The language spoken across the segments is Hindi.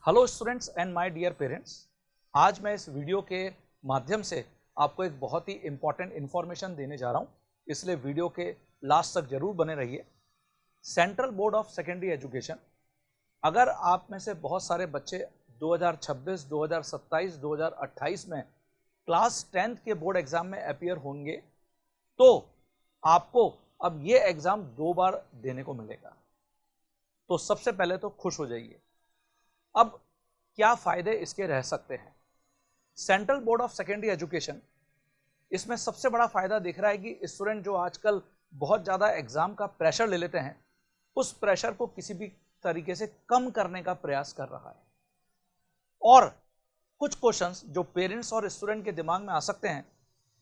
Hello students and my dear parents, आज मैं इस वीडियो के माध्यम से आपको एक बहुत ही इम्पॉर्टेंट इन्फॉर्मेशन देने जा रहा हूं, इसलिए वीडियो के लास्ट तक जरूर बने रहिए। Central board of secondary education, अगर आप में से बहुत सारे बच्चे 2026, 2027, 2028 में क्लास 10th के बोर्ड एग्जाम में अपीयर होंगे तो आपको अब ये एग्जाम 2 बार देने को मिलेगा। तो सबसे पहले तो खुश हो जाइए। अब क्या फायदे इसके रह सकते हैं? Central board of secondary education, इसमें सबसे बड़ा फायदा दिख रहा है कि स्टूडेंट जो आजकल बहुत ज़्यादा एग्जाम का प्रेशर ले लेते हैं, उस प्रेशर को किसी भी तरीके से कम करने का प्रयास कर रहा है। और कुछ क्वेश्चंस जो पेरेंट्स और स्टूडेंट के दिमाग में आ सकते हैं,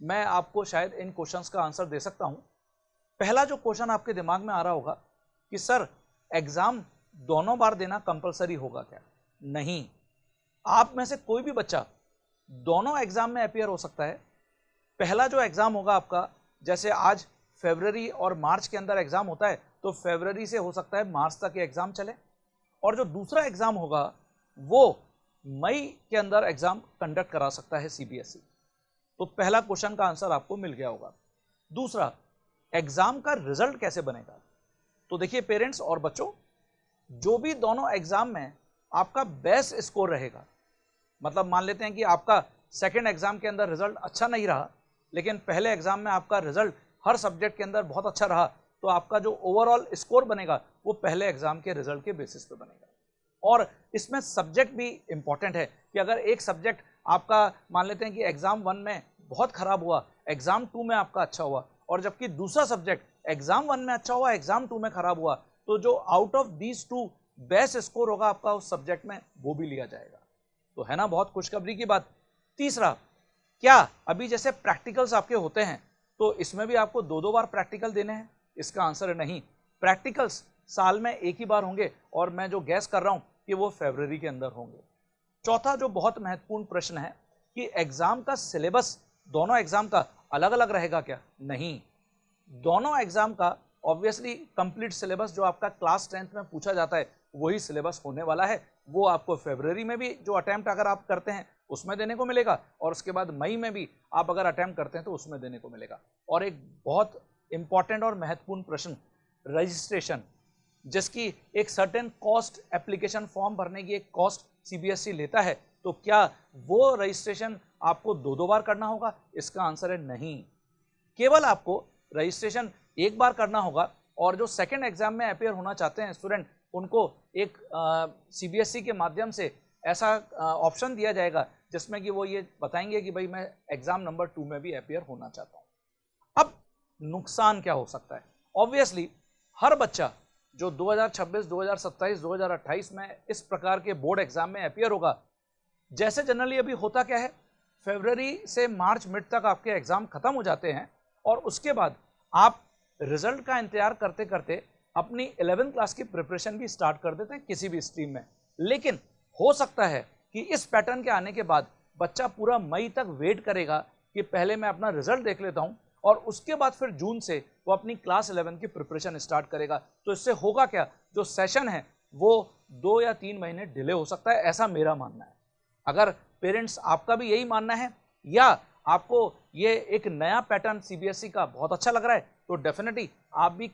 मैं आपको शायद इन क्वेश्चंस का आंसर दे सकता हूं। पहला जो क्वेश्चन आपके दिमाग में आ रहा होगा कि सर एग्जाम दोनों बार देना कंपलसरी होगा क्या? नहीं, आप में से कोई भी बच्चा दोनों एग्जाम में अपीयर हो सकता है। पहला जो एग्जाम होगा आपका, जैसे आज फरवरी और मार्च के अंदर एग्जाम होता है, तो फरवरी से हो सकता है मार्च तक ये एग्जाम चले। और जो दूसरा एग्जाम होगा वो मई के अंदर एग्जाम कंडक्ट करा सकता है सीबीएसई। तो पहला क्वेश्चन का आंसर आपको मिल गया होगा। दूसरा, एग्जाम का रिजल्ट कैसे बनेगा? तो देखिए पेरेंट्स और बच्चों, जो भी दोनों एग्जाम में आपका बेस्ट स्कोर रहेगा, मतलब मान लेते हैं कि आपका सेकंड एग्जाम के अंदर रिजल्ट अच्छा नहीं रहा, लेकिन पहले एग्जाम में आपका रिजल्ट हर सब्जेक्ट के अंदर बहुत अच्छा रहा, तो आपका जो ओवरऑल स्कोर बनेगा वो पहले एग्जाम के रिजल्ट के बेसिस पे बनेगा। और इसमें सब्जेक्ट भी इंपॉर्टेंट है कि अगर एक सब्जेक्ट आपका मान लेते हैं कि एग्जाम 1 में बहुत खराब हुआ, एग्जाम 2 में आपका अच्छा हुआ, और जबकि दूसरा सब्जेक्ट एग्जाम 1 में अच्छा हुआ, एग्जाम 2 में खराब हुआ, तो जो out of these 2 best score होगा आपका उस सब्जेक्ट में, वो भी लिया जाएगा। तो है ना बहुत खुशखबरी की बात। तीसरा, क्या अभी जैसे प्रैक्टिकल्स आपके होते हैं तो इसमें भी आपको 2-2 बार प्रैक्टिकल देने हैं? इसका आंसर है नहीं, प्रैक्टिकल्स साल में एक ही बार होंगे, और मैं जो गैस कर रहा हूं कि वो फरवरी के अंदर होंगे। चौथा जो बहुत महत्वपूर्ण प्रश्न है कि एग्जाम का सिलेबस दोनों एग्जाम का अलग अलग रहेगा क्या? नहीं, दोनों एग्जाम का ऑब्वियसली कंप्लीट सिलेबस जो आपका क्लास 10th में पूछा जाता है वही सिलेबस होने वाला है। वो आपको फरवरी में भी जो अटेम्प्ट अगर आप करते हैं उसमें देने को मिलेगा, और उसके बाद मई में भी आप अगर अटेम्प्ट करते हैं तो उसमें देने को मिलेगा। और एक बहुत इंपॉर्टेंट और महत्वपूर्ण प्रश्न, रजिस्ट्रेशन, जिसकी एक सर्टेन कॉस्ट, एप्लीकेशन फॉर्म भरने की एक कॉस्ट सीबीएसई लेता है, तो क्या वो रजिस्ट्रेशन आपको 2-2 बार करना होगा? इसका आंसर है नहीं, केवल आपको रजिस्ट्रेशन एक बार करना होगा। और जो सेकंड एग्जाम में अपीयर होना चाहते हैं स्टूडेंट, उनको एक सीबीएसई के माध्यम से ऐसा ऑप्शन दिया जाएगा जिसमें कि वो ये बताएंगे कि भाई मैं एग्जाम नंबर 2 में भी अपीयर होना चाहता हूं। अब नुकसान क्या हो सकता है? ऑब्वियसली हर बच्चा जो 2026, 2027, 2028 में इस प्रकार के बोर्ड एग्जाम में अपीयर होगा, जैसे जनरली अभी होता क्या है, फरवरी से मार्च मिड तक आपके एग्जाम खत्म हो जाते हैं और उसके बाद आप रिजल्ट का इंतजार करते करते अपनी 11th क्लास की प्रिपरेशन भी स्टार्ट कर देते हैं किसी भी स्ट्रीम में। लेकिन हो सकता है कि इस पैटर्न के आने के बाद बच्चा पूरा मई तक वेट करेगा कि पहले मैं अपना रिजल्ट देख लेता हूं, और उसके बाद फिर जून से वो अपनी क्लास 11 की प्रिपरेशन स्टार्ट करेगा। तो इससे होगा क्या, जो सेशन है वो 2 या 3 महीने डिले हो सकता है, ऐसा मेरा मानना है। अगर पेरेंट्स आपका भी यही मानना है, या आपको ये एक नया पैटर्न सीबीएसई का बहुत अच्छा लग रहा है, तो डेफिनेटली आप भी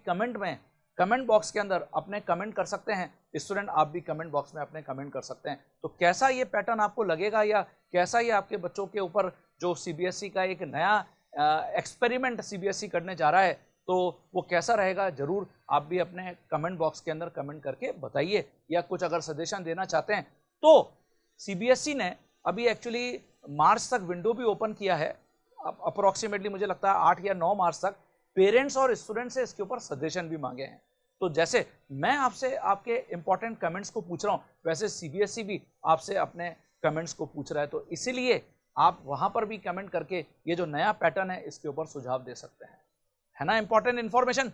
कमेंट बॉक्स के अंदर अपने कमेंट कर सकते हैं। स्टूडेंट आप भी कमेंट बॉक्स में अपने कमेंट कर सकते हैं। तो कैसा ये पैटर्न आपको लगेगा, या कैसा ये आपके बच्चों के ऊपर जो सीबीएसई का एक नया एक्सपेरिमेंट सीबीएसई करने जा रहा है, तो वो कैसा रहेगा, जरूर आप भी अपने कमेंट बॉक्स के अंदर कमेंट करके बताइए। या कुछ अगर सजेशन देना चाहते हैं तो सीबीएसई ने अभी एक्चुअली मार्च तक विंडो भी ओपन किया है, अप्रोक्सीमेटली मुझे लगता है 8 या 9 मार्च तक। पेरेंट्स और स्टूडेंट से इसके ऊपर सजेशन भी मांगे हैं। तो जैसे मैं आपसे आपके इंपॉर्टेंट कमेंट्स को पूछ रहा हूं, वैसे सीबीएसई भी आपसे अपने कमेंट्स को पूछ रहा है। तो इसीलिए आप वहां पर भी कमेंट करके ये जो नया पैटर्न है इसके ऊपर सुझाव दे सकते हैं। है ना इंपॉर्टेंट इन्फॉर्मेशन?